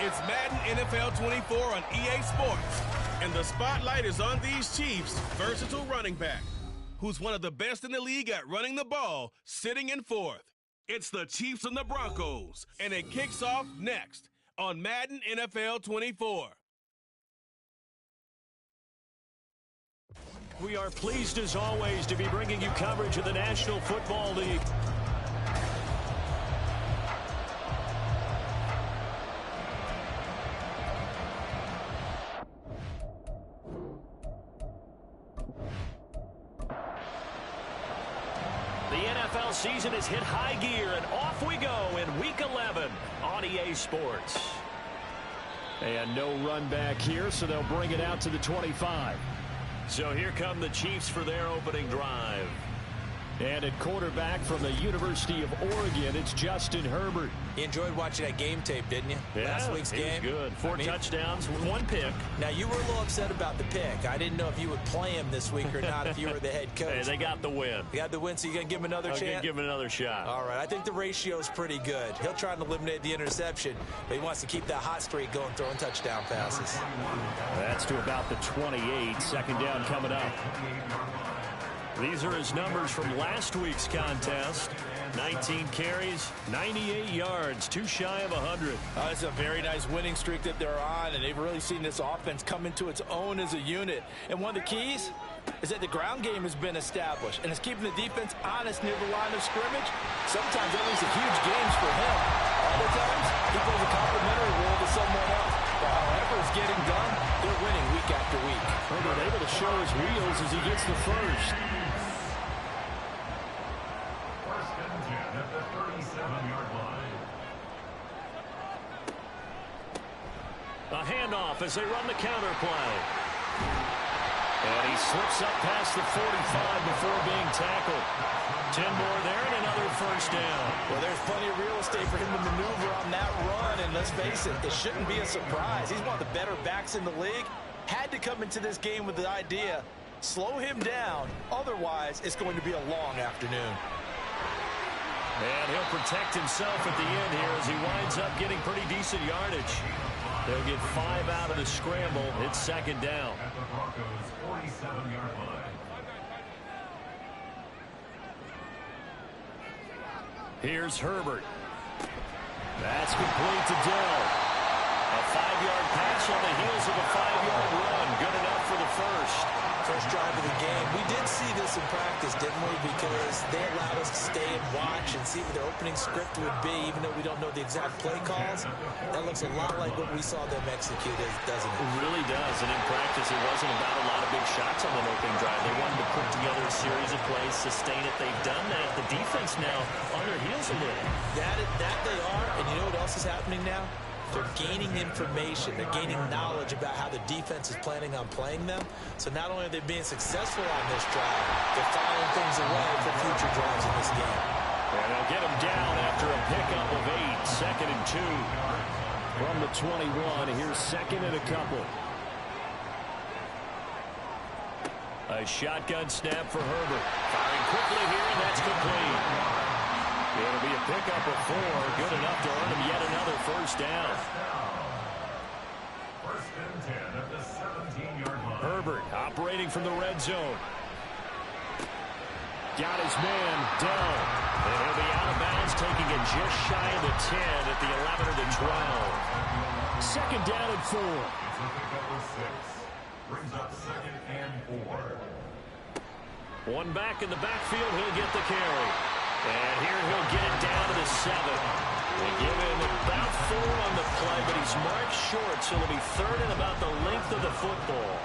It's Madden NFL 24 on EA Sports. And the spotlight is on these Chiefs' versatile running back, who's one of the best in the league at running the ball, sitting in fourth. It's the Chiefs and the Broncos, and it kicks off next on Madden NFL 24. We are pleased as always to be bringing you coverage of the National Football League. The NFL season has hit high gear, and off we go in Week 11 on EA Sports. And no run back here, so they'll bring it out to the 25. So here come the Chiefs for their opening drive. And at quarterback from the University of Oregon, it's Justin Herbert. You enjoyed watching that game tape, didn't you? Yeah, Last week's game. Good. Four touchdowns, one pick. Now, you were a little upset about the pick. I didn't know if you would play him this week or not if you were the head coach. Hey, they got the win. They got the win, so you're going to give him another chance? I'm going to give him another shot. All right. I think the ratio is pretty good. He'll try and eliminate the interception, but he wants to keep that hot streak going, throwing touchdown passes. That's to about the 28. Second down coming up. These are his numbers from last week's contest. 19 carries, 98 yards, too shy of 100. It's a very nice winning streak that they're on, and they've really seen this offense come into its own as a unit. And one of the keys is that the ground game has been established, and it's keeping the defense honest near the line of scrimmage. Sometimes that leads to huge games for him. Other times, he plays a complimentary role to someone else. But however it's getting done, they're winning week after week. Herbert able to show his wheels as he gets the first. A handoff as they run the counter play. And he slips up past the 45 before being tackled. 10 more there and another first down. Well, there's plenty of real estate for him to maneuver on that run, and let's face it, it shouldn't be a surprise. He's one of the better backs in the league. Had to come into this game with the idea, slow him down, otherwise it's going to be a long afternoon. And he'll protect himself at the end here as he winds up getting pretty decent yardage. They'll get 5 out of the scramble. It's second down. At the Broncos' 47-yard line. Here's Herbert. That's complete to Dell. A 5-yard pass on the heels of a 5-yard run. Good enough for the first. First drive of the game. We did see this in practice, didn't we? Because they allowed us to stay and watch and see what their opening script would be, even though we don't know the exact play calls. That looks a lot like what we saw them execute, doesn't it? It really does. And in practice, it wasn't about a lot of big shots on the opening drive. They wanted to put together a series of plays, sustain it. They've done that. The defense now on their heels a little. That they are. And you know what else is happening now? They're gaining information. They're gaining knowledge about how the defense is planning on playing them. So not only are they being successful on this drive, they're filing things away for future drives in this game. And they'll get him down after a pickup of 8. Second and 2. From the 21, here's second and a couple. A shotgun snap for Herbert. Firing quickly here, and that's complete. It'll be a pickup of 4. Good enough to earn him yet another first down. First and 10 at the 17-yard line. Herbert operating from the red zone. Got his man down. And he'll be out of bounds, taking it just shy of the 10 at the 11 or the 12. Second down and 4. It's a pickup of 6. Brings up second and 4. One back in the backfield, he'll get the carry. And here he'll get it down to the 7. They give him about 4 on the play, but he's marked short, so it'll be third and about the length of the football.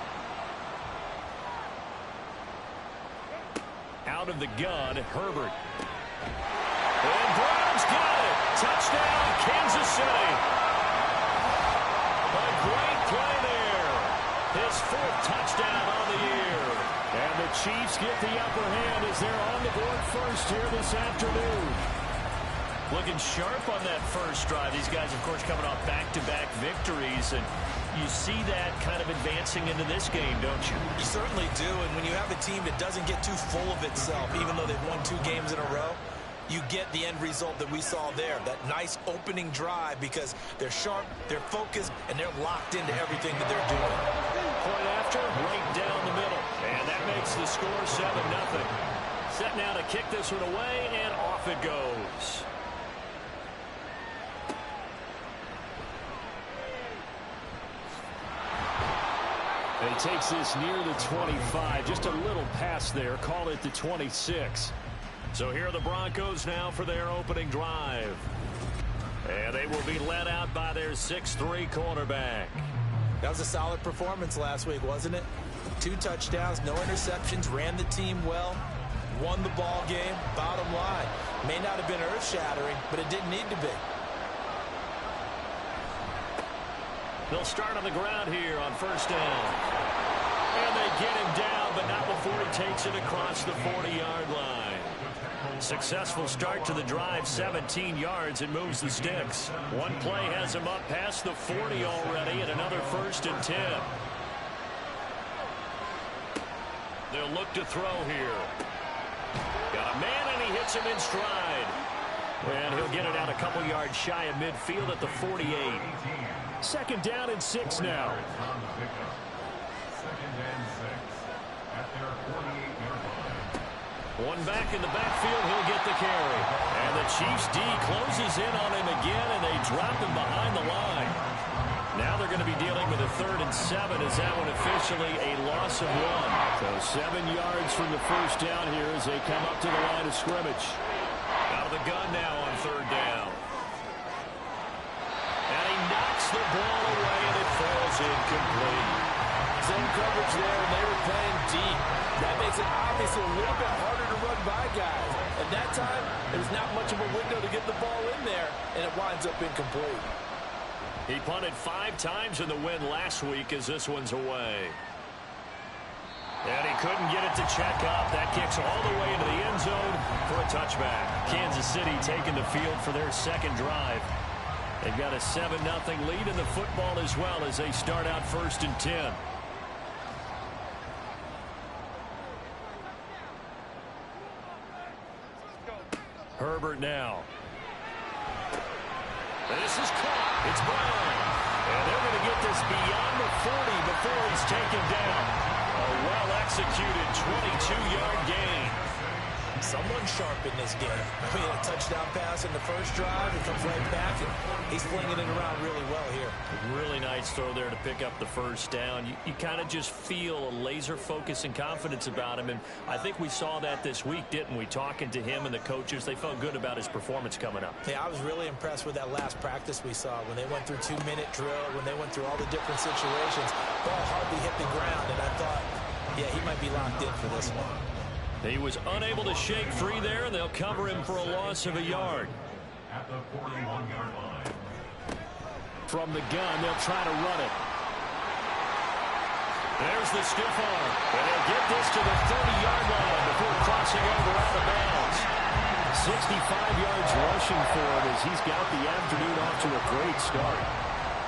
Out of the gun, Herbert. And Brown's got it. Touchdown, Kansas City. A great play there. His 4th touchdown on the year. And the Chiefs get the upper hand as they're on the board first here this afternoon. Looking sharp on that first drive. These guys, of course, coming off back-to-back victories. And you see that kind of advancing into this game, don't you? You certainly do. And when you have a team that doesn't get too full of itself, even though they've won 2 games in a row, you get the end result that we saw there, that nice opening drive, because they're sharp, they're focused, and they're locked into everything that they're doing. Point after, right down the middle. And that makes the score 7-0. Set now to kick this one away, and off it goes. And he takes this near the 25. Just a little pass there. Call it the 26. So here are the Broncos now for their opening drive. And they will be led out by their 6'3" quarterback. That was a solid performance last week, wasn't it? 2 touchdowns, no interceptions, ran the team well, won the ball game. Bottom line, may not have been earth-shattering, but it didn't need to be. They'll start on the ground here on first down. And they get him down, but not before he takes it across the 40-yard line. Successful start to the drive, 17 yards, and moves the sticks. One play has him up past the 40 already, and another 1st and 10. They'll look to throw here. Got a man, and he hits him in stride. And he'll get it out a couple yards shy of midfield at the 48. 2nd down and 6 now. One back in the backfield, he'll get the carry. And the Chiefs D closes in on him again, and they drop him behind the line. Now they're going to be dealing with a 3rd and 7. Is that one officially a loss of 1? So 7 yards from the first down here as they come up to the line of scrimmage. Out of the gun now on 3rd down. And he knocks the ball away, and it falls incomplete. Zone coverage there, and they were playing deep. That makes it obviously a little bit harder to run by guys. At that time, there's not much of a window to get the ball in there, and it winds up incomplete. He punted 5 times in the win last week as this one's away. And he couldn't get it to check up. That kicks all the way into the end zone for a touchback. Kansas City taking the field for their 2nd drive. They've got a 7-0 lead in the football as well as they start out 1st and 10. Herbert now. This is caught. It's Brown. And they're going to get this beyond the 40 before he's taken down. A well-executed 22-yard gain. Someone sharp in this game. I mean, a touchdown pass in the first drive. It comes right back, and he's flinging it around really well here. Really nice throw there to pick up the first down. You kind of just feel a laser focus and confidence about him, and I think we saw that this week, didn't we? Talking to him and the coaches, they felt good about his performance coming up. Yeah, I was really impressed with that last practice we saw when they went through 2-minute drill, when they went through all the different situations. Ball hardly hit the ground, and I thought, yeah, he might be locked in for this one. He was unable to shake free there, and they'll cover him for a loss of a yard. At the 41-yard line. From the gun, they'll try to run it. There's the stiff arm. And they'll get this to the 30-yard line before crossing over out of bounds. 65 yards rushing for him as he's got the afternoon off to a great start.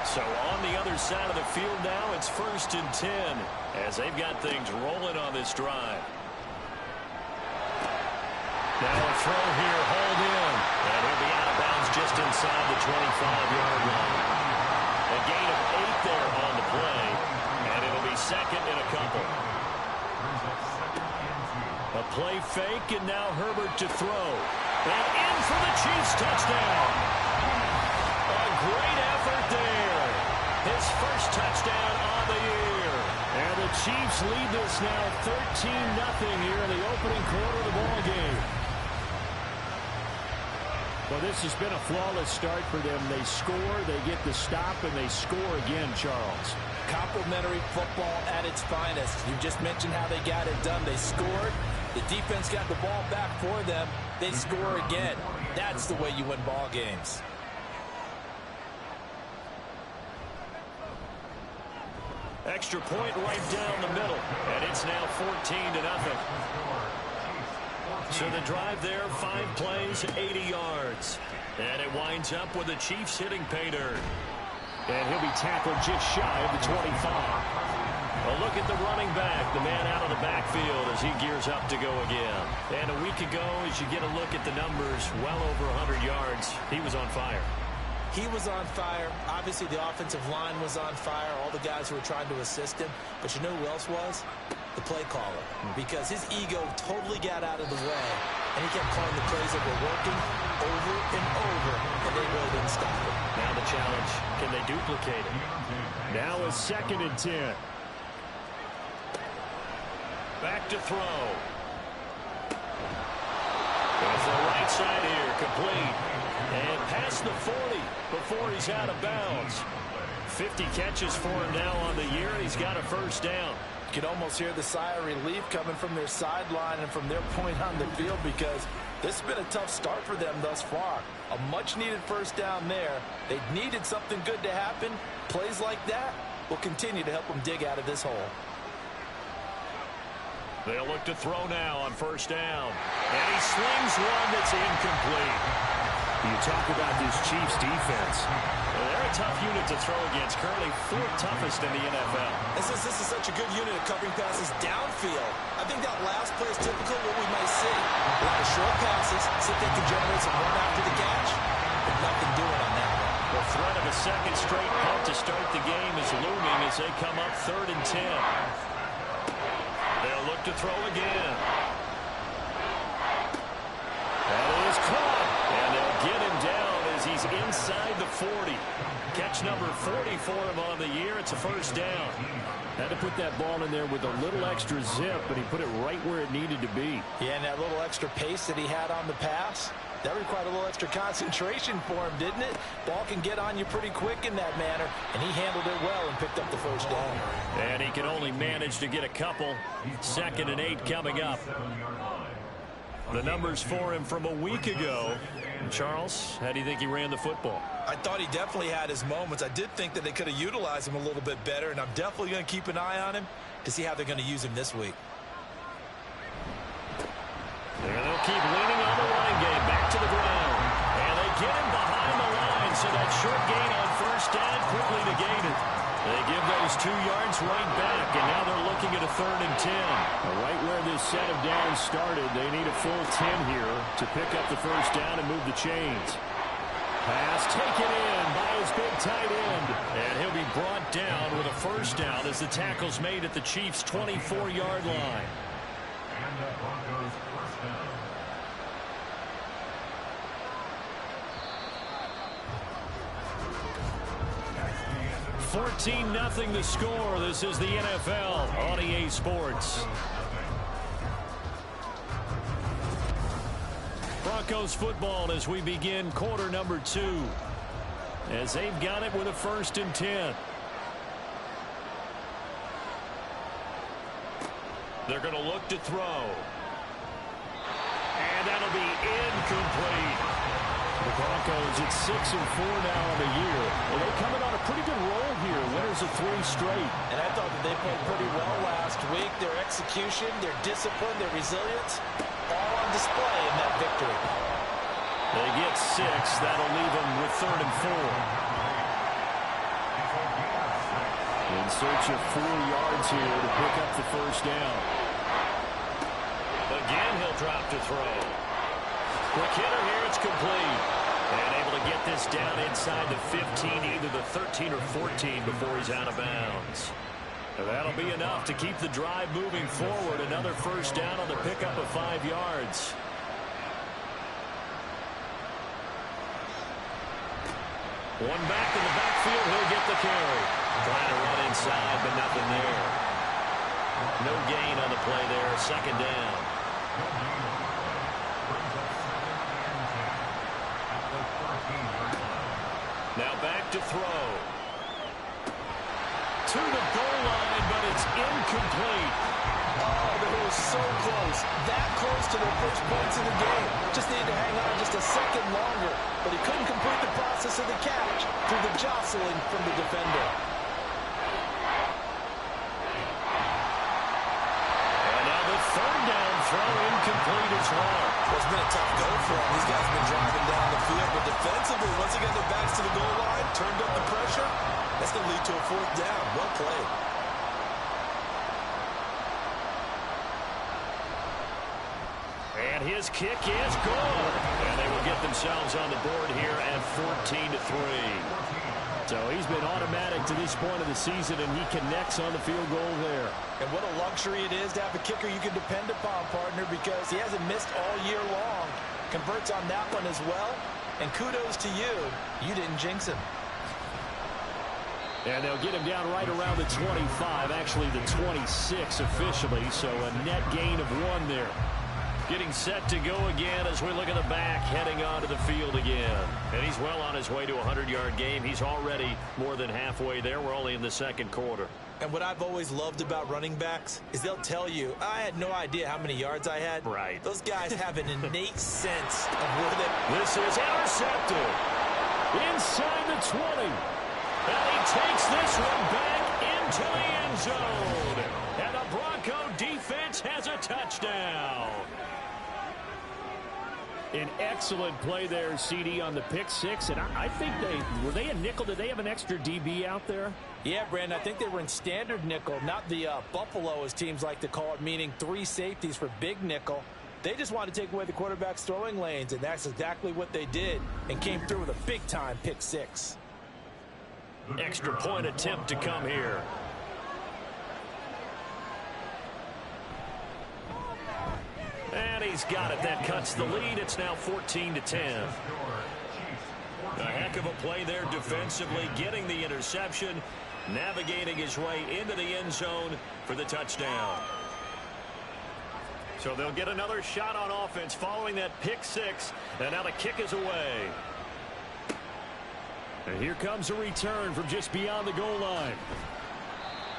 So on the other side of the field now, it's 1st and 10 as they've got things rolling on this drive. Now a throw here, hauled in. And he'll be out of bounds just inside the 25-yard line. A gain of 8 there on the play. And it'll be 2nd and a couple. A play fake, and now Herbert to throw. And in for the Chiefs touchdown. A great effort there. His first touchdown on the year. And the Chiefs lead this now 13-0 here in the opening quarter of the ball game. Well, this has been a flawless start for them. They score, they get the stop, and they score again, Charles. Complimentary football at its finest. You just mentioned how they got it done. They scored. The defense got the ball back for them. They score again. That's the way you win ball games. Extra point right down the middle, and it's now 14-0. So the drive there, 5 plays, 80 yards. And it winds up with the Chiefs hitting pay dirt. And he'll be tackled just shy of the 25. A look at the running back, the man out of the backfield as he gears up to go again. And a week ago, as you get a look at the numbers, well over 100 yards, he was on fire. He was on fire. Obviously, the offensive line was on fire, all the guys who were trying to assist him. But you know who else was? The play caller. Because his ego totally got out of the way, and he kept calling the plays that were working over and over, and they really didn't stop him. Now the challenge, can they duplicate it? Now a 2nd and 10. Back to throw. Goes to the right side here, complete. And past the 40 before he's out of bounds. 50 catches for him now on the year, and he's got a first down. You can almost hear the sigh of relief coming from their sideline and from their point on the field, because this has been a tough start for them thus far. A much-needed first down there. They needed something good to happen. Plays like that will continue to help them dig out of this hole. They'll look to throw now on first down. And he slings one that's incomplete. You talk about this Chiefs defense. Well, they're a tough unit to throw against. Currently 4th toughest in the NFL. And since this is such a good unit of covering passes downfield, I think that last play is typical of what we might see. A lot of short passes, see if they can generate some run after the catch, but nothing doing on that one. The threat of a second straight punt to start the game is looming as they come up 3rd and 10. They'll look to throw again. That is caught. And they'll get him down as he's inside the 40. Catch number 40 for him on the year. It's a first down. Had to put that ball in there with a little extra zip, but he put it right where it needed to be. Yeah, and that little extra pace that he had on the pass, that required a little extra concentration for him, didn't it? Ball can get on you pretty quick in that manner, and he handled it well and picked up the first down. And he can only manage to get a couple. 2nd and 8 coming up. The numbers for him from a week ago. Charles, how do you think he ran the football? I thought he definitely had his moments. I did think that they could have utilized him a little bit better, and I'm definitely going to keep an eye on him to see how they're going to use him this week. And they'll keep leaning on the running game. Back to the ground. And they get him behind the line, so that short gain on first down quickly negated. They give those 2 yards right back, and now they're looking at a 3rd and 10. Right where this set of downs started, they need a full 10 here to pick up the first down and move the chains. Pass taken in by his big tight end. And he'll be brought down with a first down as the tackle's made at the Chiefs' 24-yard line. And the Broncos first down. 14-0 the score. This is the NFL on EA Sports. Broncos football as we begin quarter number 2. As they've got it with a 1st and 10. They're going to look to throw. And that'll be incomplete. The Broncos at 6-4 now on the year. Well, they're coming on a pretty good roll here. Winners of 3 straight. And I thought that they played pretty well last week. Their execution, their discipline, their resilience, all on display in that victory. They get 6. That'll leave them with 3rd and 4. In search of 4 yards here to pick up the first down. Again, he'll drop to throw. Quick hitter here, it's complete. And able to get this down inside the 15, either the 13 or 14 before he's out of bounds. And that'll be enough to keep the drive moving forward. Another first down on the pickup of 5 yards. One back in the backfield, he'll get the carry. Trying to run inside, but nothing there. No gain on the play there, 2nd down. Now back to throw. To the goal line, but it's incomplete. Oh, they were so close. That close to their first points in the game. Just needed to hang on just a second longer. But he couldn't complete the process of the catch through the jostling from the defender. And now the 3rd down throw incomplete as well. Well, it's been a tough go for them. These guys have been driving down the field. But defensively, once they got their backs to the goal line, turned up the pressure, that's going to lead to a 4th down. Well played. And his kick is good. And they will get themselves on the board here at 14-3. So he's been automatic to this point of the season, and he connects on the field goal there. And what a luxury it is to have a kicker you can depend upon, partner, because he hasn't missed all year long. Converts on that one as well. And kudos to you. You didn't jinx him. And they'll get him down right around the 25, actually the 26 officially, so a net gain of 1 there. Getting set to go again as we look at the back, heading onto the field again. And he's well on his way to a 100-yard game. He's already more than halfway there. We're only in the second quarter. And what I've always loved about running backs is they'll tell you, I had no idea how many yards I had. Right. Those guys have an innate sense of where they... This is intercepted. Inside the 20. And he takes this one back into the end zone. And the Bronco defense has a touchdown. An excellent play there, CD, on the pick six. And I think were they a nickel? Did they have an extra DB out there? Yeah, Brandon, I think they were in standard nickel, not the Buffalo, as teams like to call it, meaning 3 safeties for big nickel. They just wanted to take away the quarterback's throwing lanes, and that's exactly what they did, and came through with a big-time pick six. Extra point attempt to come here. And he's got it. That cuts the lead. It's now 14-10. A heck of a play there defensively, getting the interception, navigating his way into the end zone for the touchdown. So they'll get another shot on offense following that pick six, and now the kick is away. And here comes a return from just beyond the goal line.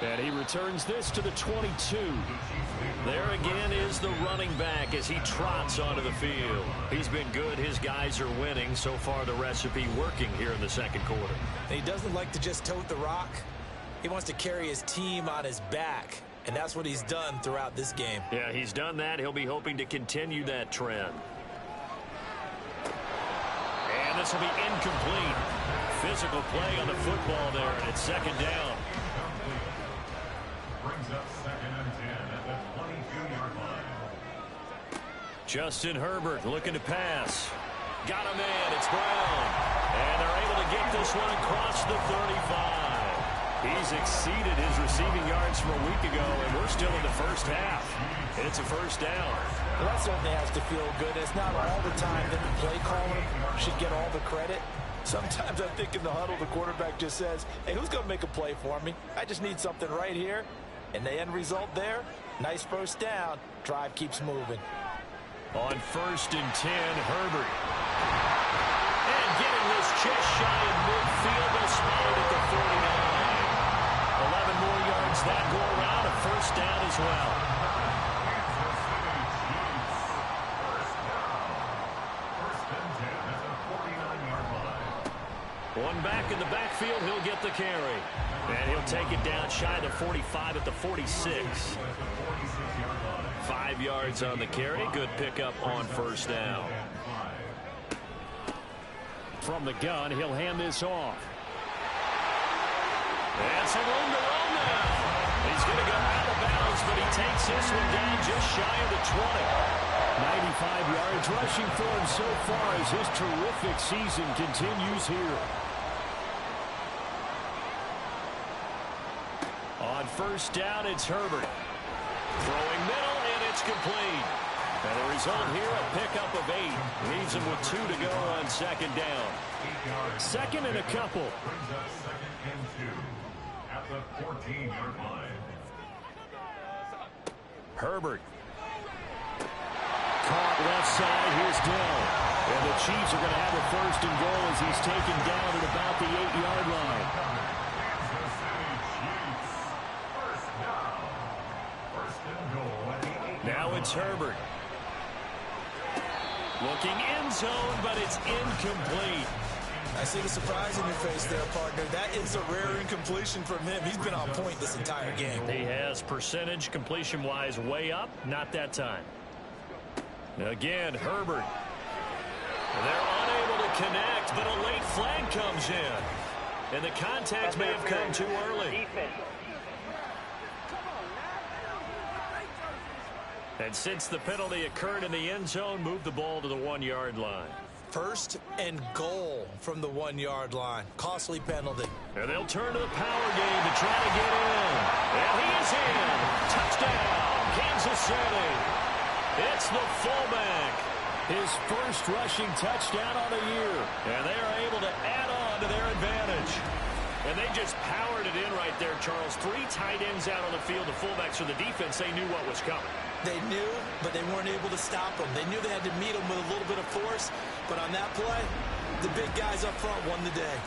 And he returns this to the 22. There again is the running back as he trots onto the field. He's been good. His guys are winning. So far, the recipe working here in the second quarter. He doesn't like to just tote the rock. He wants to carry his team on his back. And that's what he's done throughout this game. Yeah, he's done that. He'll be hoping to continue that trend. And this will be incomplete. Physical play on the football there, and it's second down. Brings up 2nd and 10 at the 22-yard line. Justin Herbert looking to pass. Got him in. It's Brown. And they're able to get this one across the 35. He's exceeded his receiving yards from a week ago, and we're still in the first half. And it's a first down. Well, that certainly has to feel good. It's not all the time that the play caller should get all the credit. Sometimes I think in the huddle, the quarterback just says, hey, who's going to make a play for me? I just need something right here. And the end result there, nice first down. Drive keeps moving. On 1st and 10, Herbert. And getting this just shy of midfield, they'll spot it at the 49. 11 more yards that go around, a first down as well. One back in the backfield, he'll get the carry. And he'll take it down shy of the 45 at the 46. 5 yards on the carry. Good pickup on first down. From the gun, he'll hand this off. And some room to run now. He's going to go out of bounds, but he takes this one down just shy of the 20. 95 yards rushing for him so far as his terrific season continues here. On first down, it's Herbert. Throwing middle, and it's complete. And the result here, a pickup of 8. Leaves him with 2 to go on second down. Second and a couple. Brings up 2nd and 2 at the 14-yard line. Herbert. Caught left side. Here's Dell. And the Chiefs are going to have a 1st and goal as he's taken down at about the 8-yard line. Kansas City Chiefs. First down. 1st and goal at the 8-yard line. Now it's Herbert. Looking end zone, but it's incomplete. I see the surprise in your face there, partner. That is a rare incompletion from him. He's been on point this entire game. He has percentage completion-wise way up. Not that time. Again, Herbert. They're unable to connect, but a late flag comes in. And the contact may have come too early. And since the penalty occurred in the end zone, move the ball to the 1-yard line. 1st and goal from the 1-yard line. Costly penalty. And they'll turn to the power game to try to get in. And he is in. Touchdown, Kansas City. It's the fullback. His first rushing touchdown on the year. And they are able to add on to their advantage. And they just powered it in right there, Charles. 3 tight ends out on the field. The fullbacks for the defense, they knew what was coming. They knew, but they weren't able to stop them. They knew they had to meet them with a little bit of force. But on that play, the big guys up front won the day.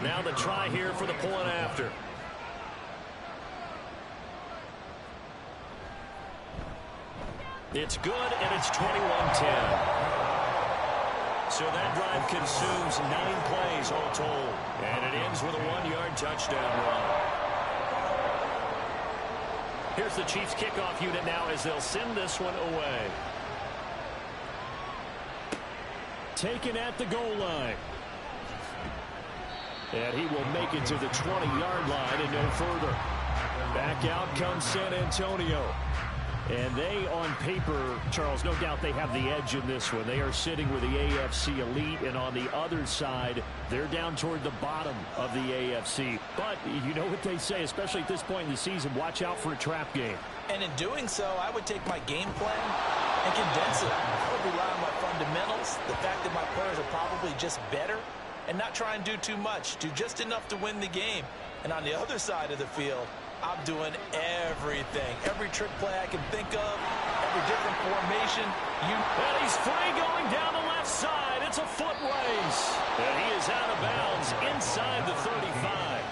Now the try here for the point after. It's good, and it's 21-10. So that drive consumes 9 plays all told. And it ends with a 1-yard touchdown run. Here's the Chiefs kickoff unit now as they'll send this one away. Taken at the goal line. And he will make it to the 20-yard line and no further. Back out comes San Antonio. And they, on paper, Charles, no doubt they have the edge in this one. They are sitting with the AFC elite, and on the other side, they're down toward the bottom of the AFC. But you know what they say, especially at this point in the season, watch out for a trap game. And in doing so, I would take my game plan and condense it. I would rely on my fundamentals, the fact that my players are probably just better, and not try and do too much, do just enough to win the game. And on the other side of the field, I'm doing everything. Every trick play I can think of, every different formation. And he's free going down the left side. It's a foot race. And he is out of bounds inside the 35.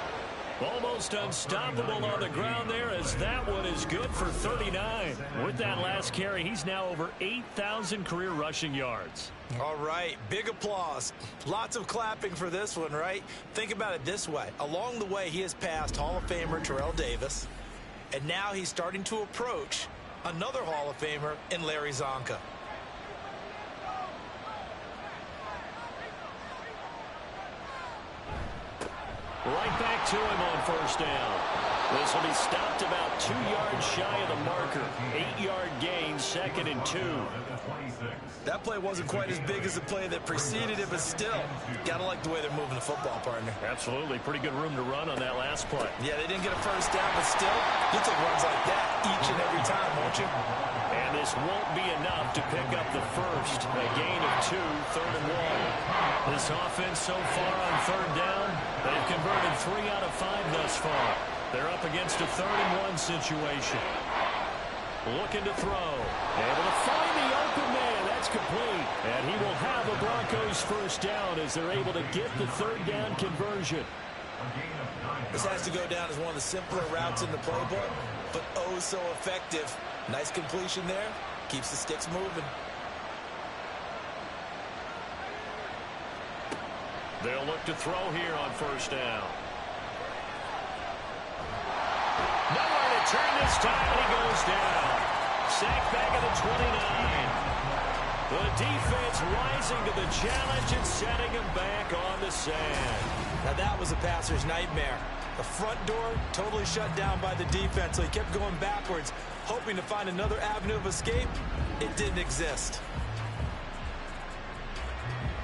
Almost unstoppable on the ground there as that one is good for 39. With that last carry, he's now over 8,000 career rushing yards. All right, big applause. Lots of clapping for this one, right? Think about it this way. Along the way, he has passed Hall of Famer Terrell Davis, and now he's starting to approach another Hall of Famer in Larry Zonka. Right back to him on first down. This will be stopped about 2 yards shy of the marker. 8-yard gain, 2nd and 2. That play wasn't quite as big as the play that preceded it, but still, gotta like the way they're moving the football, partner. Absolutely. Pretty good room to run on that last play. Yeah, they didn't get a first down, but still, you take runs like that each and every time, won't you? And this won't be enough to pick up the first. A gain of 2, 3rd and 1. This offense so far on 3rd down, they've converted 3 out of 5 thus far. They're up against a 3rd and 1 situation. Looking to throw. Able to find the open man. That's complete. And he will have a Broncos first down as they're able to get the 3rd down conversion. This has to go down as one of the simpler routes in the playbook, but oh so effective. Nice completion there. Keeps the sticks moving. They'll look to throw here on first down. Nowhere to turn this time, and he goes down. Sacked back at the 29. The defense rising to the challenge and setting him back on the sand. Now that was a passer's nightmare. The front door totally shut down by the defense, so he kept going backwards, hoping to find another avenue of escape. It didn't exist.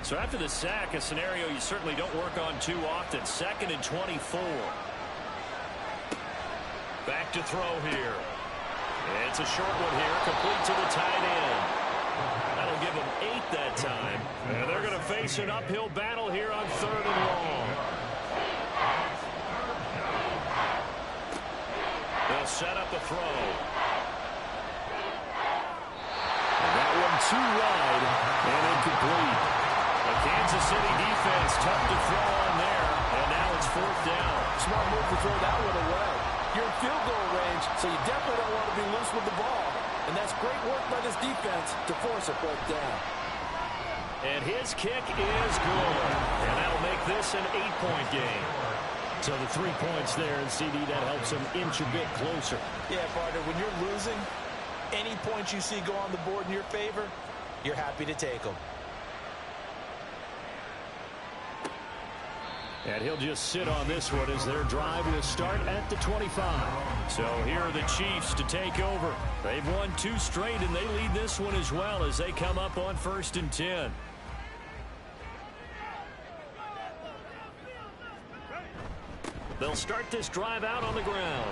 So after the sack, a scenario you certainly don't work on too often. 2nd and 24. Back to throw here. It's a short one here, complete to the tight end. That'll give them 8 that time. And they're going to face an uphill battle here on 3rd and long. They'll set up the throw. And that one too wide and incomplete. The Kansas City defense tough to throw on there. And now it's 4th down. Smart move to throw that one away. You're in field goal range, so you definitely don't want to be loose with the ball. And that's great work by this defense to force a 4th down. And his kick is good. And that'll make this an 8-point game. So the 3 points there, and CD, that helps him inch a bit closer. Yeah, partner, when you're losing, any points you see go on the board in your favor, you're happy to take them. And he'll just sit on this one as their drive will start at the 25. So here are the Chiefs to take over. They've won 2 straight, and they lead this one as well as they come up on 1st and 10. They'll start this drive out on the ground.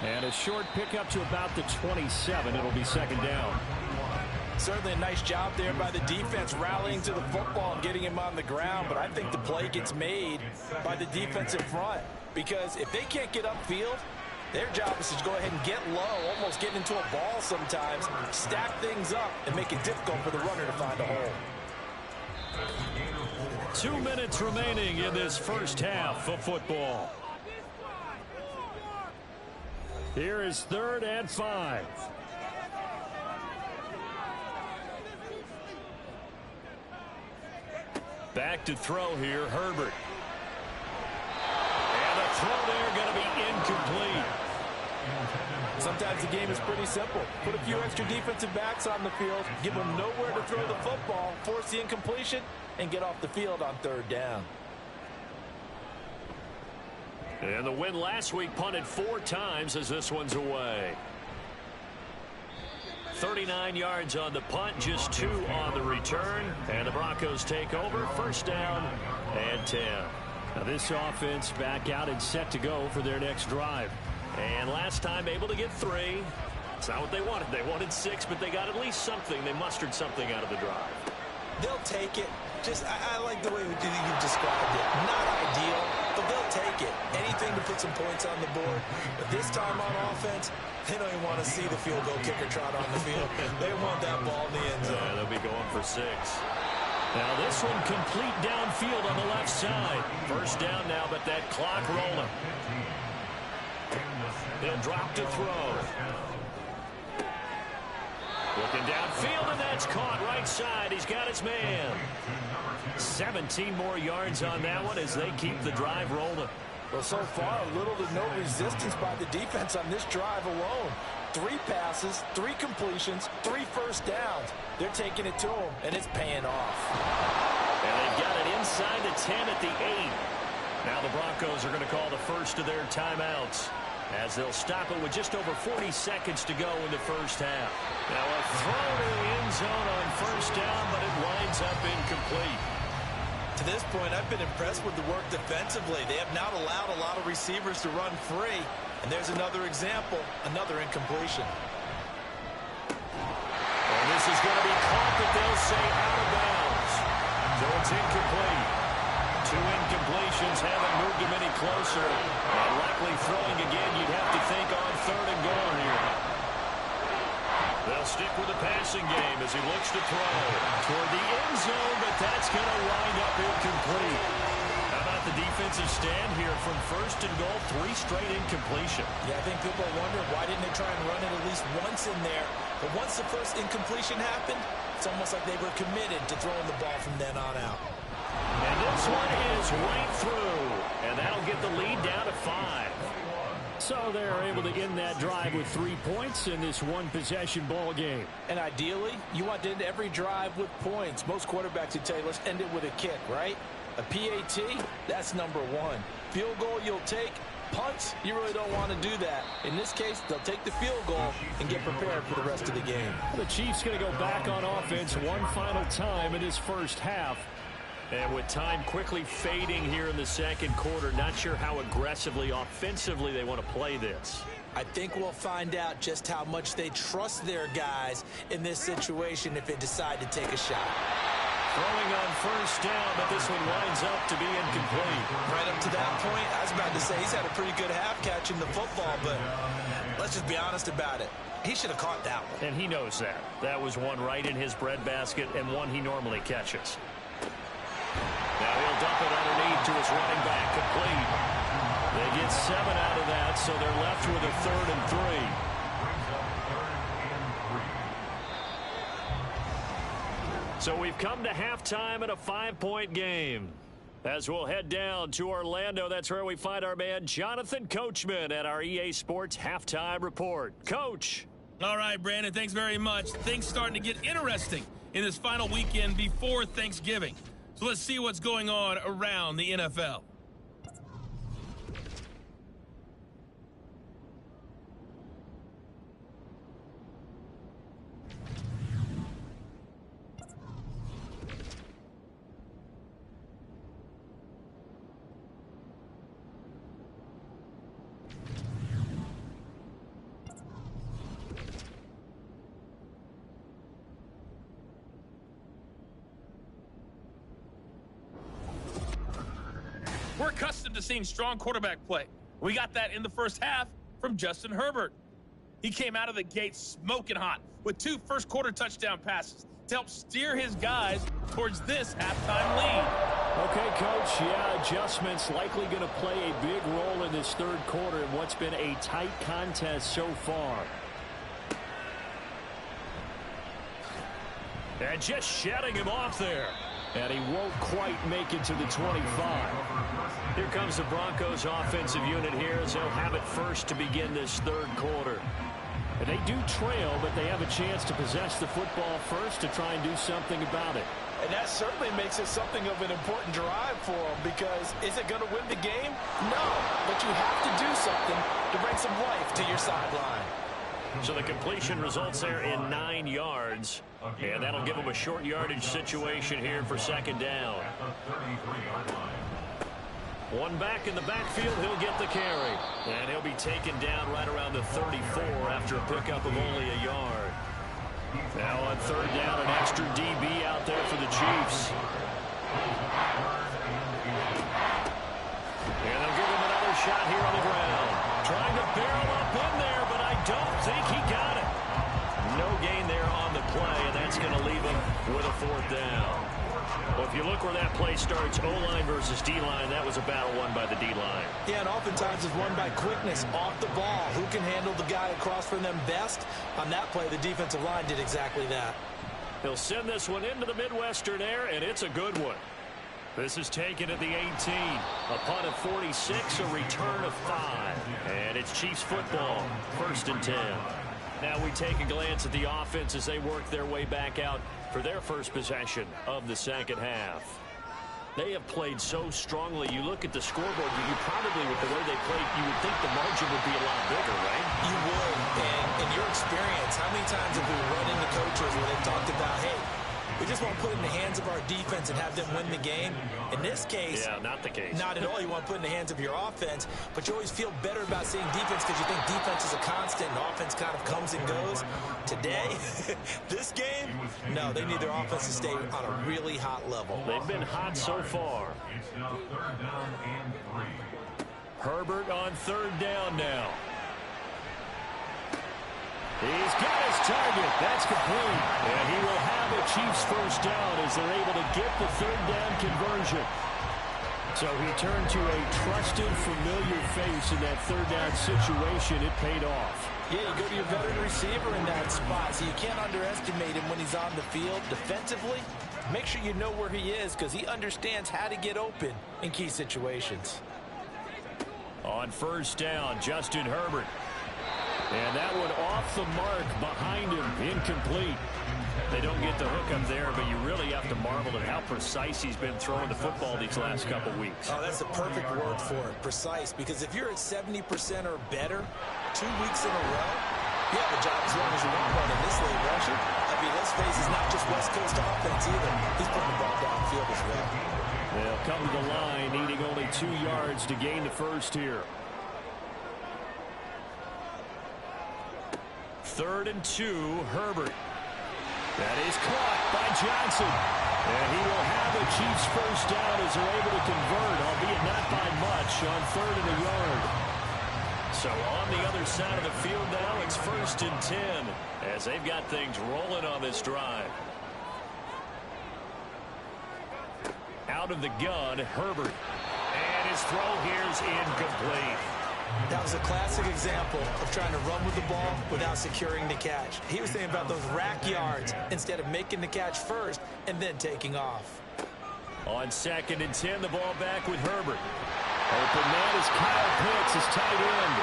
And a short pickup to about the 27. It'll be 2nd down. Certainly a nice job there by the defense rallying to the football and getting him on the ground. But I think the play gets made by the defensive front. Because if they can't get upfield, their job is to go ahead and get low, almost get into a ball sometimes, stack things up, and make it difficult for the runner to find a hole. 2 minutes remaining in this first half of football. Here is 3rd and 5. Back to throw here, Herbert. And the throw there going to be incomplete. Sometimes the game is pretty simple. Put a few extra defensive backs on the field, give them nowhere to throw the football, force the incompletion, and get off the field on 3rd down. And the win last week punted 4 times as this one's away. 39 yards on the punt, just 2 on the return. And the Broncos take over, 1st down and 10. Now this offense back out and set to go for their next drive. And last time able to get 3. It's not what they wanted. They wanted 6, but they got at least something. They mustered something out of the drive. They'll take it. I like the way you've described it. Not ideal, but they'll take it. Anything to put some points on the board. But this time on offense, they don't even want to see the field goal kicker trot on the field. They want that ball in the end zone. They'll be going for 6. Now this one complete downfield on the left side. 1st down now, but that clock rolling. He'll drop to throw. Looking downfield, and that's caught right side. He's got his man. 17 more yards on that one as they keep the drive rolling. Well, so far, little to no resistance by the defense on this drive alone. 3 passes, 3 completions, 3 first downs. They're taking it to them, and it's paying off. And they've got it inside the 10 at the 8. Now the Broncos are going to call the first of their timeouts, as they'll stop it with just over 40 seconds to go in the first half. Now a throw to the end zone on 1st down, but it winds up incomplete. To this point, I've been impressed with the work defensively. They have not allowed a lot of receivers to run free. And there's another example, another incompletion. And this is going to be caught, but they'll say out of bounds. So it's incomplete. 2 incompletions haven't moved him any closer. And likely throwing again, you'd have to think on 3rd and goal here. They'll stick with the passing game as he looks to throw toward the end zone, but that's going to wind up incomplete. How about the defensive stand here from 1st and goal, 3 straight incompletion. Yeah, I think people are wondering why didn't they try and run it at least once in there. But once the first incompletion happened, it's almost like they were committed to throwing the ball from then on out. And this one is right through, and that'll get the lead down to 5. So they're able to end that drive with 3 points in this one-possession ball game. And ideally, you want to end every drive with points. Most quarterbacks would tell you, let's end it with a kick, right? A PAT, that's number 1. Field goal you'll take. Punts, you really don't want to do that. In this case, they'll take the field goal and get prepared for the rest of the game. The Chiefs going to go back on offense one final time in this first half. And with time quickly fading here in the second quarter, not sure how aggressively, offensively they want to play this. I think we'll find out just how much they trust their guys in this situation if they decide to take a shot. Throwing on 1st down, but this one winds up to be incomplete. Right up to that point, I was about to say he's had a pretty good half catching the football, but let's just be honest about it. He should have caught that one. And he knows that. That was one right in his breadbasket and one he normally catches. Now he'll dump it underneath to his running back, complete. They get 7 out of that, so they're left with a 3rd and 3. So we've come to halftime in a 5-point game. As we'll head down to Orlando, that's where we find our man Jonathan Coachman at our EA Sports Halftime Report. Coach. All right, Brandon, thanks very much. Things starting to get interesting in this final weekend before Thanksgiving. So let's see what's going on around the NFL. We're accustomed to seeing strong quarterback play. We got that in the first half from Justin Herbert. He came out of the gate smoking hot with 2 first-quarter touchdown passes to help steer his guys towards this halftime lead. Okay, Coach, yeah, adjustments likely going to play a big role in this third quarter in what's been a tight contest so far. And just shutting him off there. And he won't quite make it to the 25. Here comes the Broncos offensive unit here as they'll have it first to begin this third quarter. And they do trail, but they have a chance to possess the football first to try and do something about it. And that certainly makes it something of an important drive for them, because is it going to win the game? No, but you have to do something to bring some life to your sideline. So the completion results there in 9 yards. And that'll give them a short yardage situation here for second down. One back in the backfield, he'll get the carry. And he'll be taken down right around the 34 after a pickup of only a yard. Now on third down, an extra DB out there for the Chiefs. And they'll give him another shot here on the ground. Trying to barrel up in there, but I don't think he got it. No gain there on the play, and that's going to leave him with a fourth down. Well, if you look where that play starts, O-line versus D-line, that was a battle won by the D-line. Yeah, and oftentimes it's won by quickness off the ball. Who can handle the guy across from them best? On that play, the defensive line did exactly that. He'll send this one into the Midwestern air, and it's a good one. This is taken at the 18. A punt of 46, a return of 5. And it's Chiefs football, 1st and 10. Now we take a glance at the offense as they work their way back out for their first possession of the second half. They have played so strongly. You look at the scoreboard, you probably, with the way they played, you would think the margin would be a lot bigger, right? You would. And in your experience, how many times have we run into coaches where they've talked about, hey, we just want to put it in the hands of our defense and have them win the game? In this case, yeah, not the case. Not at all. You want to put it in the hands of your offense, but you always feel better about seeing defense because you think defense is a constant and offense kind of comes and goes. Today, this game, no, they need their offense to stay on a really hot level. They've been hot so far. It's now 3rd down and 3. Herbert on 3rd down now. He's got his target. That's complete. And he will have a Chiefs first down as they're able to get the 3rd down conversion. So he turned to a trusted, familiar face in that 3rd down situation. It paid off. Yeah, you go to your veteran receiver in that spot, so you can't underestimate him when he's on the field. Defensively, make sure you know where he is because he understands how to get open in key situations. On 1st down, Justin Herbert. And that one off the mark behind him, incomplete. They don't get the hook up there, but you really have to marvel at how precise he's been throwing the football these last couple weeks. Oh, that's the perfect word for it, precise, because if you're at 70% or better 2 weeks in a row, you have a job as long as you want one in this league, don't you? I mean, let's face it, it's not just West Coast offense either. He's putting the ball downfield as well. They'll come to the line, needing only 2 yards to gain the first here. 3rd and 2, Herbert. That is caught by Johnson. And he will have a Chiefs first down as they're able to convert, albeit not by much, on 3rd and a yard. So on the other side of the field now, it's 1st and 10 as they've got things rolling on this drive. Out of the gun, Herbert. And his throw here is incomplete. That was a classic example of trying to run with the ball without securing the catch. He was thinking about those rack yards instead of making the catch first and then taking off. On 2nd and 10, the ball back with Herbert. Open man is Kyle Pitts, his tight end.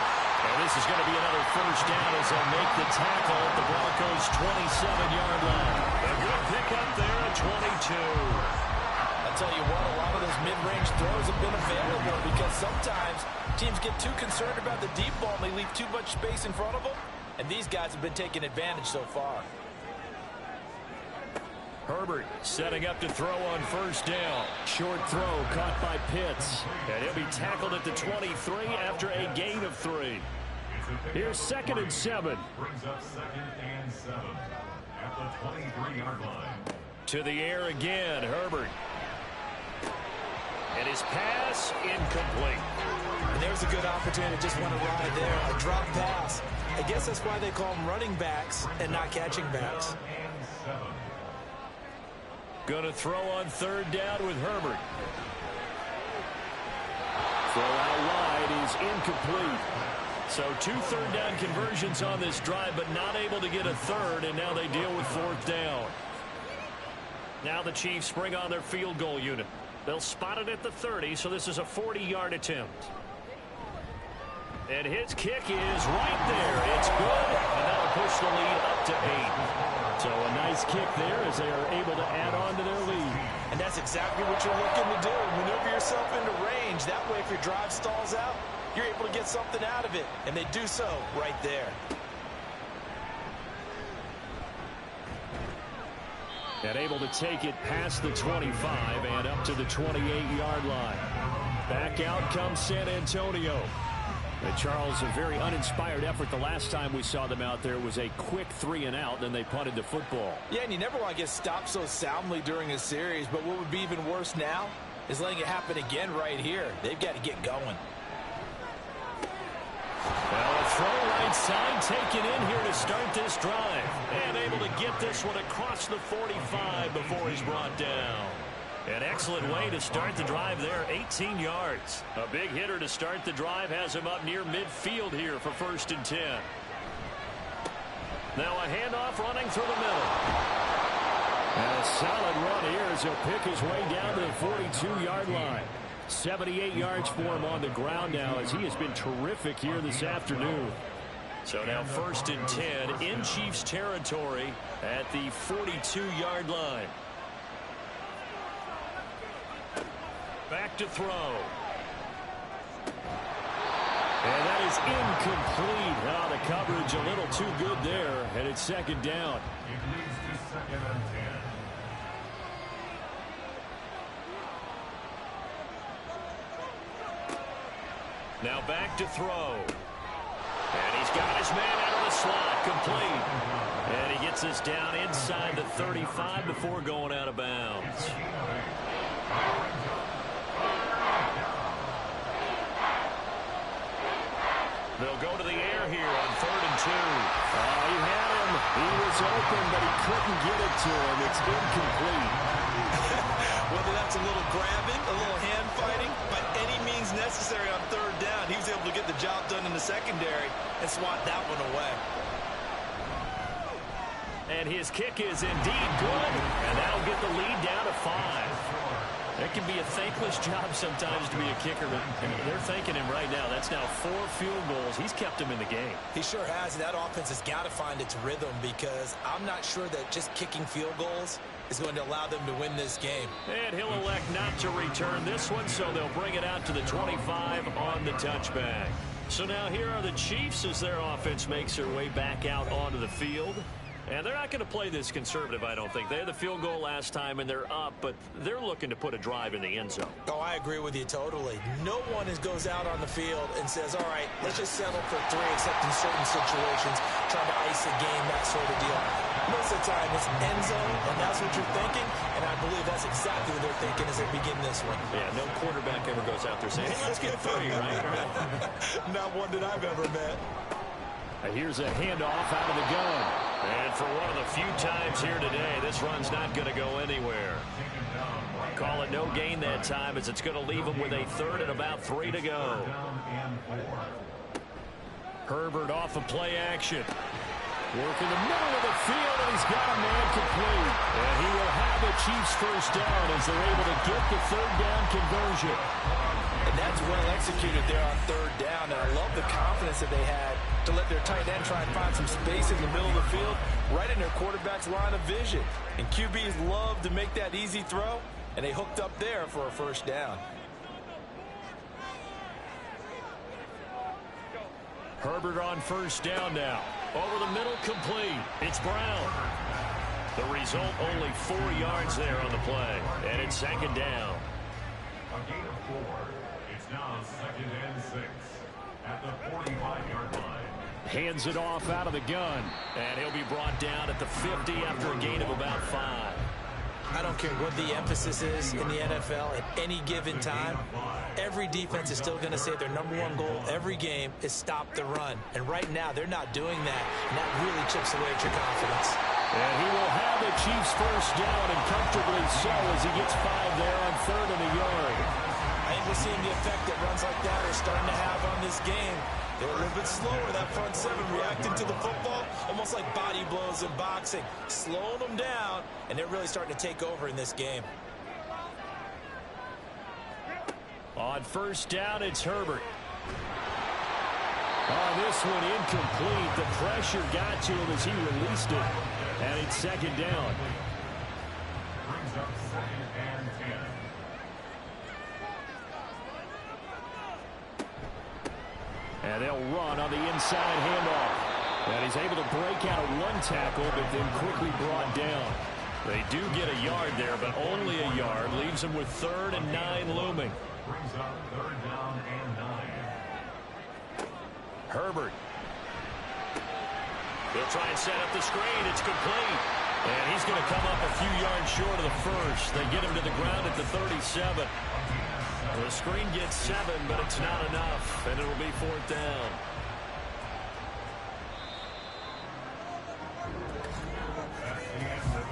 And this is going to be another first down as they'll make the tackle at the Broncos' 27-yard line. A good pickup there at 22. A I'll tell you what, a lot of those mid-range throws have been available because sometimes teams get too concerned about the deep ball and they leave too much space in front of them, and these guys have been taking advantage so far. Herbert setting up to throw on first down. Short throw caught by Pitts. And he'll be tackled at the 23 after a gain of 3. Here's 2nd and 7. Brings up 2nd and 7 at the 23-yard line. To the air again, Herbert. And his pass incomplete. And there's a good opportunity to just want to ride there. A drop pass. I guess that's why they call them running backs and not catching backs. Going to throw on 3rd down with Herbert. Throw out wide is incomplete. So 2 3rd down conversions on this drive, but not able to get a 3rd, and now they deal with 4th down. Now the Chiefs bring on their field goal unit. They'll spot it at the 30, so this is a 40-yard attempt. And his kick is right there. It's good, and that'll push the lead up to 8. So a nice kick there as they are able to add on to their lead. And that's exactly what you're looking to do. Maneuver yourself into range. That way, if your drive stalls out, you're able to get something out of it. And they do so right there. And able to take it past the 25 and up to the 28-yard line. Back out comes San Antonio. And Charles, a very uninspired effort the last time we saw them out there. It was a quick 3 and out, then they punted the football. Yeah, and you never want to get stopped so soundly during a series, but what would be even worse now is letting it happen again right here. They've got to get going. Well, a throw right side taken in here to start this drive. And able to get this one across the 45 before he's brought down. An excellent way to start the drive there, 18 yards. A big hitter to start the drive has him up near midfield here for 1st and 10. Now a handoff running through the middle. And a solid run here as he'll pick his way down to the 42-yard line. 78 yards for him on the ground now as he has been terrific here this afternoon. So now 1st and 10 in Chiefs territory at the 42-yard line. Back to throw. And that is incomplete. Oh, the coverage a little too good there, and it's 2nd down. It leads to 2nd and 10. Now back to throw. And he's got his man out of the slot, complete. And he gets this down inside the 35 before going out of bounds. They'll go to the air here on 3rd and 2. He had him. He was open, but he couldn't get it to him. It's incomplete. Whether that's a little grabbing, a little hand fighting, by any means necessary on 3rd down, he was able to get the job done in the secondary and swat that one away. And his kick is indeed good, and that'll get the lead down to 5. It can be a thankless job sometimes to be a kicker, but they're thanking him right now. That's now 4 field goals. He's kept him in the game. He sure has. That offense has got to find its rhythm because I'm not sure that just kicking field goals is going to allow them to win this game. And he'll elect not to return this one, so they'll bring it out to the 25 on the touchback. So now here are the Chiefs as their offense makes their way back out onto the field. And they're not going to play this conservative, I don't think. They had the field goal last time, and they're up, but they're looking to put a drive in the end zone. Oh, I agree with you totally. No one goes out on the field and says, all right, let's just settle for 3, except in certain situations, trying to ice a game, that sort of deal. Most of the time, it's end zone, and that's what you're thinking, and I believe that's exactly what they're thinking as they begin this one. Yeah, no quarterback ever goes out there saying, hey, let's get 30, right? Not one that I've ever met. Here's a handoff out of the gun. And for one of the few times here today, this run's not going to go anywhere. Call it no gain that time as it's going to leave them with a 3rd and about 3 to go. Herbert off of play action. Working the middle of the field, and he's got a man complete. And he will have the Chiefs 1st down as they're able to get the 3rd down conversion. And that's well executed there on 3rd down. And I love the confidence that they had to let their tight end try and find some space in the middle of the field, right in their quarterback's line of vision. And QBs love to make that easy throw. and they hooked up there for a first down. Herbert on first down now. Over the middle, complete. It's Brown. The result, only 4 yards there on the play. And it's second down. A gain of 4. It's now 2nd and 6 at the 45-yard line. Hands it off out of the gun. And he'll be brought down at the 50 after a gain of about 5. I don't care what the emphasis is in the NFL at any given time. Every defense is still going to say their #1 goal every game is stop the run. And right now, they're not doing that. And that really chips away at your confidence. And he will have the Chiefs first down, and comfortably so, as he gets 5 there on 3rd and a yard. I think we're seeing the effect that runs like that are starting to have on this game. They're a little bit slower, that front 7, reacting to the football, almost like body blows in boxing, slowing them down, and they're really starting to take over in this game. On first down, it's Herbert. On this one, incomplete. The pressure got to him as he released it, and it's second down. Brings up 2nd and 10. And they'll run on the inside handoff. And he's able to break out of 1 tackle, but then quickly brought down. They do get a yard there, but only a yard. Leaves them with 3rd and 9 looming. Brings up 3rd down and 9. Herbert. He'll try and set up the screen. It's complete. And he's going to come up a few yards short of the first. They get him to the ground at the 37. The screen gets 7, but it's not enough, and it'll be 4th down.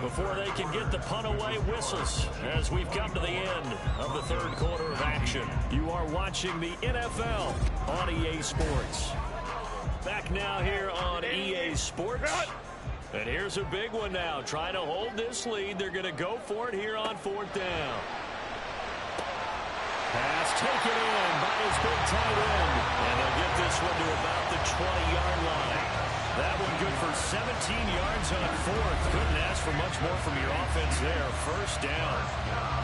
Before they can get the punt away, whistles as we've come to the end of the 3rd quarter of action. You are watching the NFL on EA Sports. Back now here on EA Sports. And here's a big one now. Trying to hold this lead. They're going to go for it here on 4th down. Pass taken in by his big tight end. And they'll get this one to about the 20-yard line. That one good for 17 yards on 4th. Couldn't ask for much more from your offense there. First down.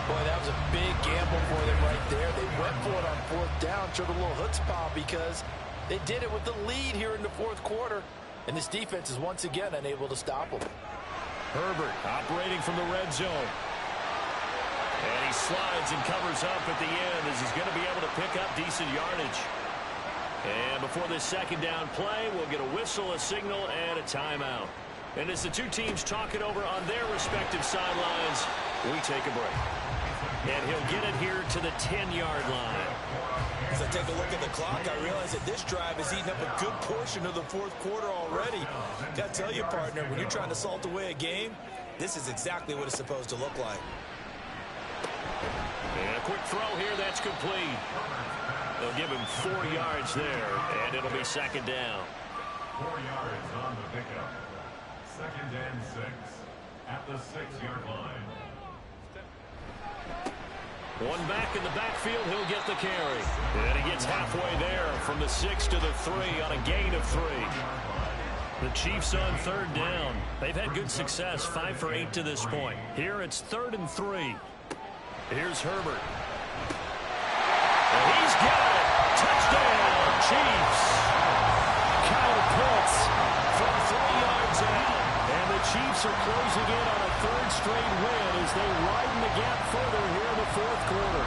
Boy, that was a big gamble for them right there. They went for it on 4th down. Showed a little chutzpah because they did it with the lead here in the 4th quarter. And this defense is once again unable to stop them. Herbert operating from the red zone. And he slides and covers up at the end as he's going to be able to pick up decent yardage. And before this second down play, we'll get a whistle, a signal, and a timeout. And as the two teams talk it over on their respective sidelines, we take a break. And he'll get it here to the 10-yard line. As I take a look at the clock, I realize that this drive has eaten up a good portion of the 4th quarter already. Got to tell you, partner, when you're trying to salt away a game, this is exactly what it's supposed to look like. And a quick throw here, that's complete. They'll give him 4 yards there, and it'll be second down. 4 yards on the pickup. 2nd and 6 at the 6-yard line. One back in the backfield, he'll get the carry. And he gets halfway there from the 6 to the 3 on a gain of 3. The Chiefs on 3rd down. They've had good success, 5 for 8 to this point. Here it's 3rd and 3. Here's Herbert. And he's got it. Touchdown, Chiefs. Kyle Pitts from 3 yards out. And the Chiefs are closing in on a 3rd straight win as they widen the gap further here in the 4th quarter.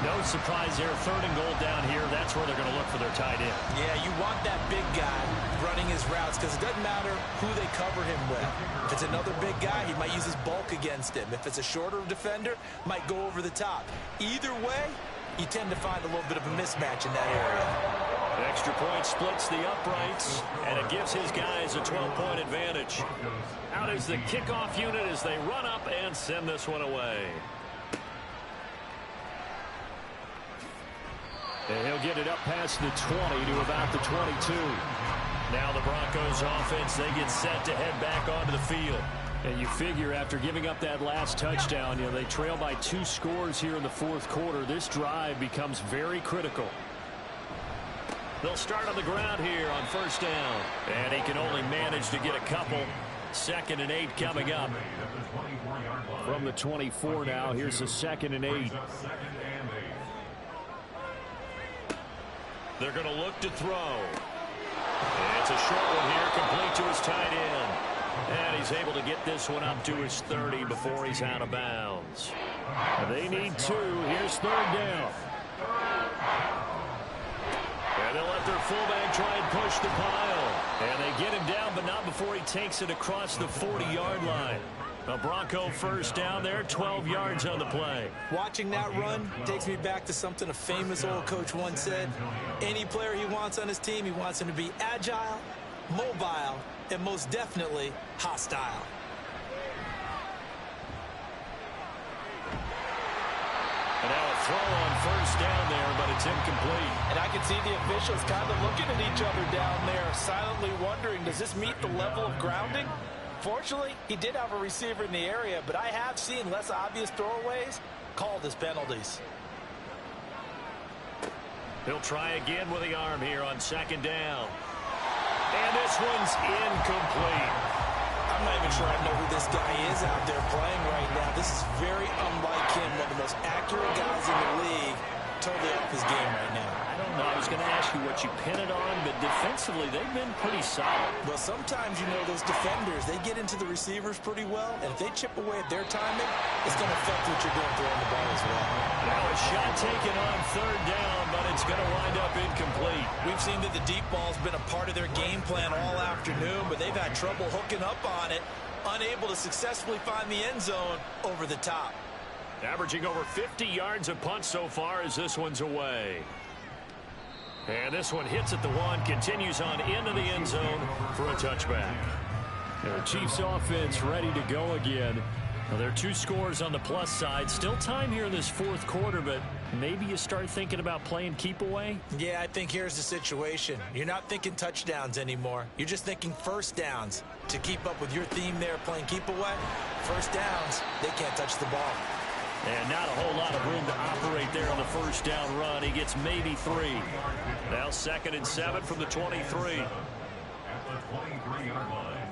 No surprise there, 3rd and goal down here. That's where they're going to look for their tight end. Yeah, you want that big guy running his routes because it doesn't matter who they cover him with. If it's another big guy, he might use his bulk against him. If it's a shorter defender, might go over the top. Either way, you tend to find a little bit of a mismatch in that area. Extra point splits the uprights, and it gives his guys a 12-point advantage. Out is the kickoff unit as they run up and send this one away. And he'll get it up past the 20 to about the 22. Now the Broncos offense, they get set to head back onto the field. And you figure after giving up that last touchdown, they trail by 2 scores here in the 4th quarter. This drive becomes very critical. They'll start on the ground here on 1st down. And he can only manage to get a couple. 2nd and 8 coming up. From the 24 now, here's a 2nd and 8. They're going to look to throw. And it's a short one here, complete to his tight end. And he's able to get this one up to his 30 before he's out of bounds. They need 2. Here's 3rd down. And they'll let their fullback try and push the pile. And they get him down, but not before he takes it across the 40-yard line. A Bronco first down there, 12 yards on the play. Watching that run takes me back to something a famous old coach once said. Any player he wants on his team, he wants him to be agile, mobile, and most definitely hostile. And now a throw on first down there, but it's incomplete. And I can see the officials kind of looking at each other down there, silently wondering, does this meet the level of grounding? Fortunately, he did have a receiver in the area, but I have seen less obvious throwaways called as penalties. He'll try again with the arm here on 2nd down. And this one's incomplete. I'm not even sure I know who this guy is out there playing right now. This is very unlike him, one of the most accurate guys in the league. Totally off his game right now. I don't know. I was going to ask you what you pin it on, but defensively, they've been pretty solid. Well, sometimes, you know, those defenders, they get into the receivers pretty well, and if they chip away at their timing, it's going to affect what you're doing throwing the ball as well. Now a shot taken on 3rd down, but it's going to wind up incomplete. We've seen that the deep ball's been a part of their game plan all afternoon, but they've had trouble hooking up on it, unable to successfully find the end zone over the top. Averaging over 50 yards a punt so far as this one's away. And this one hits at the 1, continues on into the end zone for a touchback. The Chiefs offense ready to go again. Well, there are 2 scores on the plus side. Still time here in this 4th quarter, but maybe you start thinking about playing keep away? Yeah, I think here's the situation. You're not thinking touchdowns anymore. You're just thinking first downs. To keep up with your theme there, playing keep away, first downs, they can't touch the ball. And not a whole lot of room to operate there on the first down run. He gets maybe 3. Now 2nd and 7 from the 23. At the 23-yard line.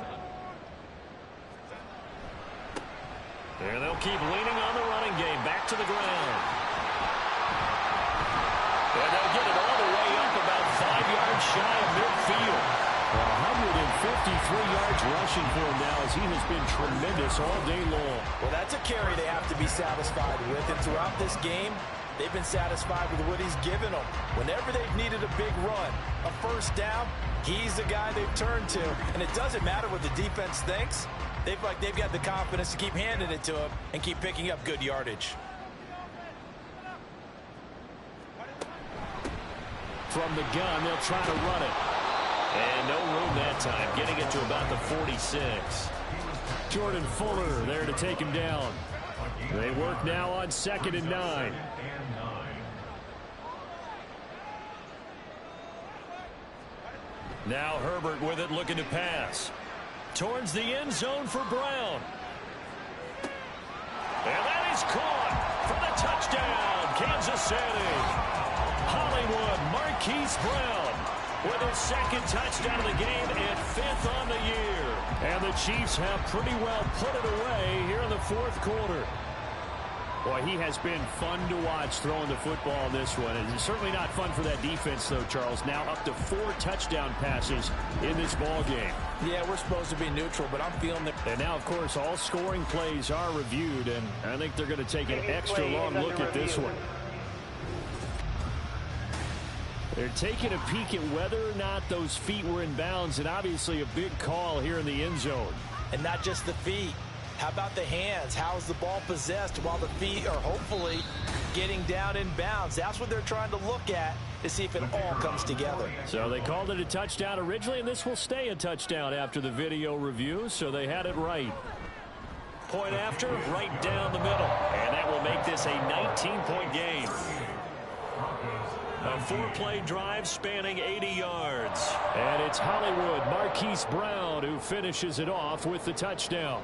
And they'll keep leaning on the running game. Back to the ground. And they'll get it all the way up about 5 yards shy of midfield. 153 yards rushing for him now as he has been tremendous all day long. Well, that's a carry they have to be satisfied with. And throughout this game, they've been satisfied with what he's given them. Whenever they've needed a big run, a first down, he's the guy they've turned to. And it doesn't matter what the defense thinks. They've got the confidence to keep handing it to him and keep picking up good yardage. From the gun, they'll try to run it. And no room that time, getting it to about the 46. Jordan Fuller there to take him down. They work now on 2nd and 9. Now Herbert with it, looking to pass. Towards the end zone for Brown. And that is caught for the touchdown, Kansas City. Hollywood Marquise Brown with his 2nd touchdown of the game and 5th on the year. And the Chiefs have pretty well put it away here in the 4th quarter. Boy, he has been fun to watch throwing the football in this one. It's certainly not fun for that defense, though, Charles. Now up to 4 touchdown passes in this ball game. Yeah, we're supposed to be neutral, but I'm feeling that. And now, of course, all scoring plays are reviewed, and I think they're going to take an extra long look at this one. They're taking a peek at whether or not those feet were in bounds, and obviously a big call here in the end zone. And not just the feet. How about the hands? How is the ball possessed while the feet are hopefully getting down in bounds? That's what they're trying to look at to see if it all comes together. So they called it a touchdown originally, and this will stay a touchdown after the video review, so they had it right. Point after, right down the middle. And that will make this a 19-point game. A 4-play drive spanning 80 yards. And it's Hollywood Marquise Brown who finishes it off with the touchdown.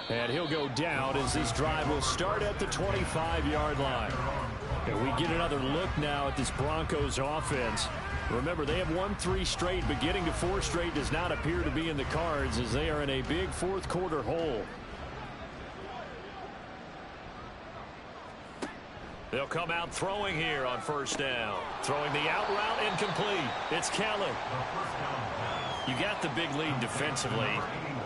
And he'll go down as this drive will start at the 25-yard line. And we get another look now at this Broncos offense. Remember, they have won 3 straight, but getting to 4 straight does not appear to be in the cards as they are in a big fourth quarter hole. They'll come out throwing here on first down. Throwing the out route incomplete. It's Kelly. You got the big lead defensively.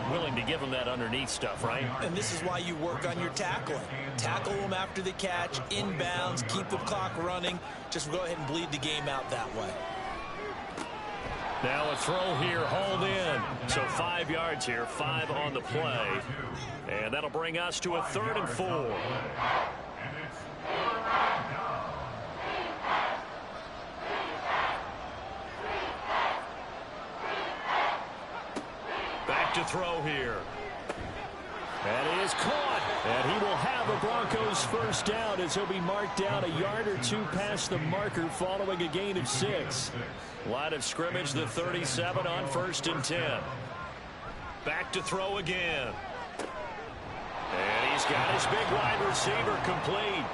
Willing to give them that underneath stuff, right? And this is why you work on your tackling. Tackle them after the catch, inbounds, keep the clock running. Just go ahead and bleed the game out that way. Now a throw here, hauled in. So 5 yards here, 5 on the play. And that'll bring us to a 3rd and 4. Back to throw here. That is caught. And he will have a Broncos first down as he'll be marked down a yard or 2 past the marker following a gain of 6. Line of scrimmage, the 37 on 1st and 10. Back to throw again. And he's got his big wide receiver complete.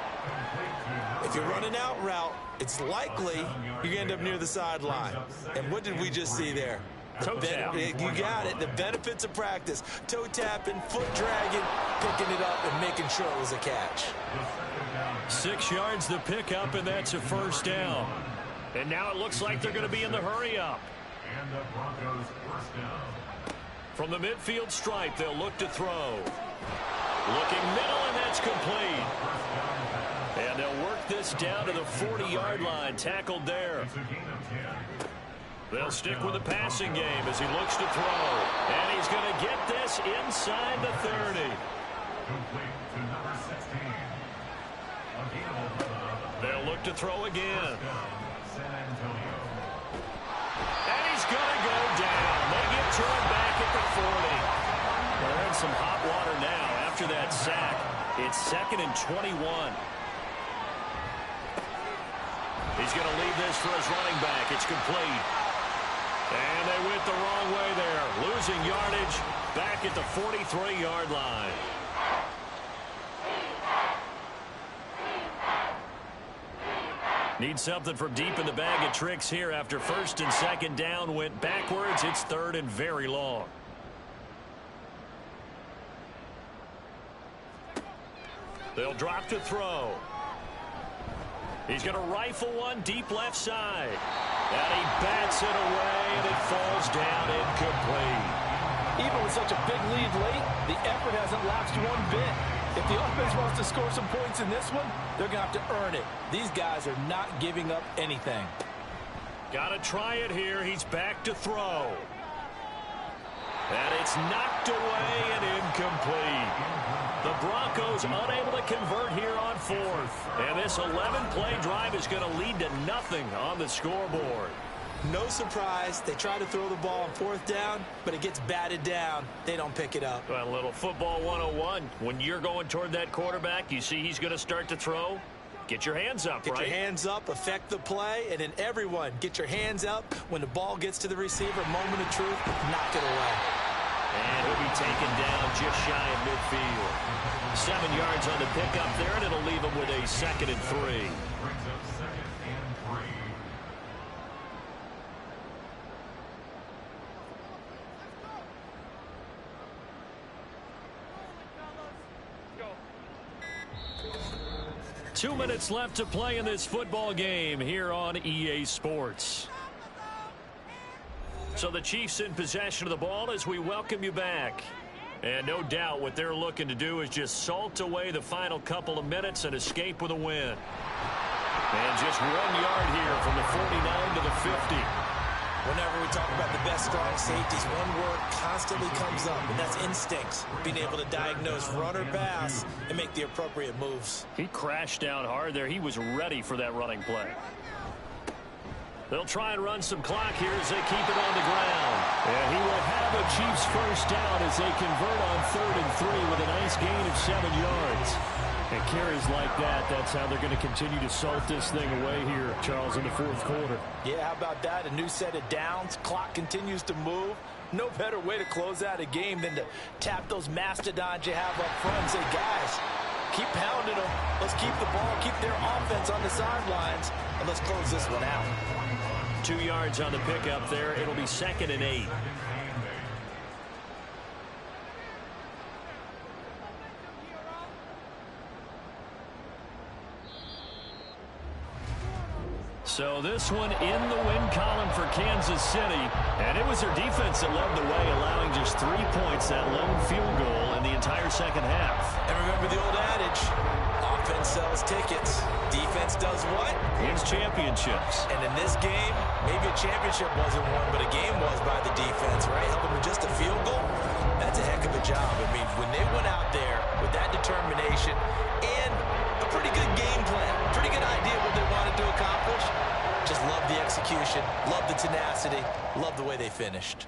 If you're running out route, it's likely you're going to end up near the sideline. And what did we just see there? Toe tap. You got it. The benefits of practice. Toe tapping, foot dragging, picking it up, and making sure it was a catch. 6 yards the pickup, and that's a first down. And now it looks like they're going to be in the hurry up. And the Broncos first down. From the midfield stripe, they'll look to throw. Looking middle, and that's complete. And they'll work this down to the 40-yard line. Tackled there. They'll stick with the passing game as he looks to throw. And he's going to get this inside the 30. Complete to number 16. They'll look to throw again. San Antonio. And he's going to go down. They get to him back at the 40. They're in some hot water now after that sack. It's 2nd and 21. He's going to leave this for his running back. It's complete. And they went the wrong way there. Losing yardage back at the 43-yard line. Need something from deep in the bag of tricks here after 1st and 2nd down went backwards. It's 3rd and very long. They'll drop to throw. He's going to rifle one deep left side. And he bats it away, and it falls down incomplete. Even with such a big lead late, the effort hasn't lapsed one bit. If the offense wants to score some points in this one, they're going to have to earn it. These guys are not giving up anything. Got to try it here. He's back to throw. And it's knocked away and incomplete. The Broncos unable to convert here on 4th. And this 11-play drive is going to lead to nothing on the scoreboard. No surprise. They try to throw the ball on 4th down, but it gets batted down. They don't pick it up. Well, a little football 101. When you're going toward that quarterback, you see he's going to start to throw. Get your hands up, right? Get your hands up, affect the play, and then everyone get your hands up. When the ball gets to the receiver, moment of truth, knock it away. And he'll be taken down just shy of midfield. 7 yards on the pickup there, and it'll leave him with a 2nd and 3. Brings up 2nd and 3. Go. 2 minutes left to play in this football game here on EA Sports. So the Chiefs in possession of the ball as we welcome you back. And no doubt what they're looking to do is just salt away the final couple of minutes and escape with a win. And just 1 yard here from the 49 to the 50. Whenever we talk about the best strong safeties, one word constantly comes up, and that's instincts. Being able to diagnose run or pass and make the appropriate moves. He crashed down hard there. He was ready for that running play. They'll try and run some clock here as they keep it on the ground. And he will have a Chiefs first down as they convert on 3rd and 3 with a nice gain of 7 yards. And carries like that, that's how they're going to continue to salt this thing away here, Charles, in the 4th quarter. Yeah, how about that? A new set of downs. Clock continues to move. No better way to close out a game than to tap those mastodons you have up front and say, guys, Keep pounding them. Let's keep the ball, keep their offense on the sidelines, and let's close this one out. 2 yards on the pickup there. It'll be 2nd and 8. So this one in the win column for Kansas City. And it was their defense that led the way, allowing just 3 points, that lone field goal in the entire second half. And remember the old adage, offense sells tickets. Defense does what? Wins championships. And in this game, maybe a championship wasn't won, but a game was by the defense, right? Helping with just a field goal. That's a heck of a job. I mean, when they went out there with that determination and a pretty good game plan, pretty good idea what they wanted to accomplish, just love the execution, love the tenacity, love the way they finished.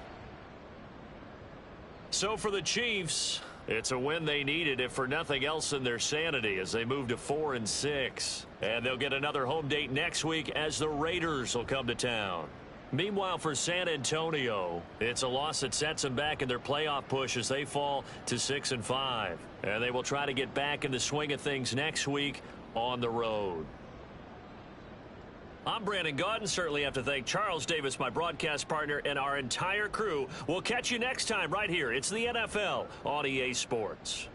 So for the Chiefs, it's a win they needed, if for nothing else in their sanity, as they move to 4-6. And they'll get another home date next week as the Raiders will come to town. Meanwhile, for San Antonio, it's a loss that sets them back in their playoff push as they fall to 6-5. And they will try to get back in the swing of things next week on the road. I'm Brandon Gaudin. Certainly have to thank Charles Davis, my broadcast partner, and our entire crew. We'll catch you next time right here. It's the NFL on EA Sports.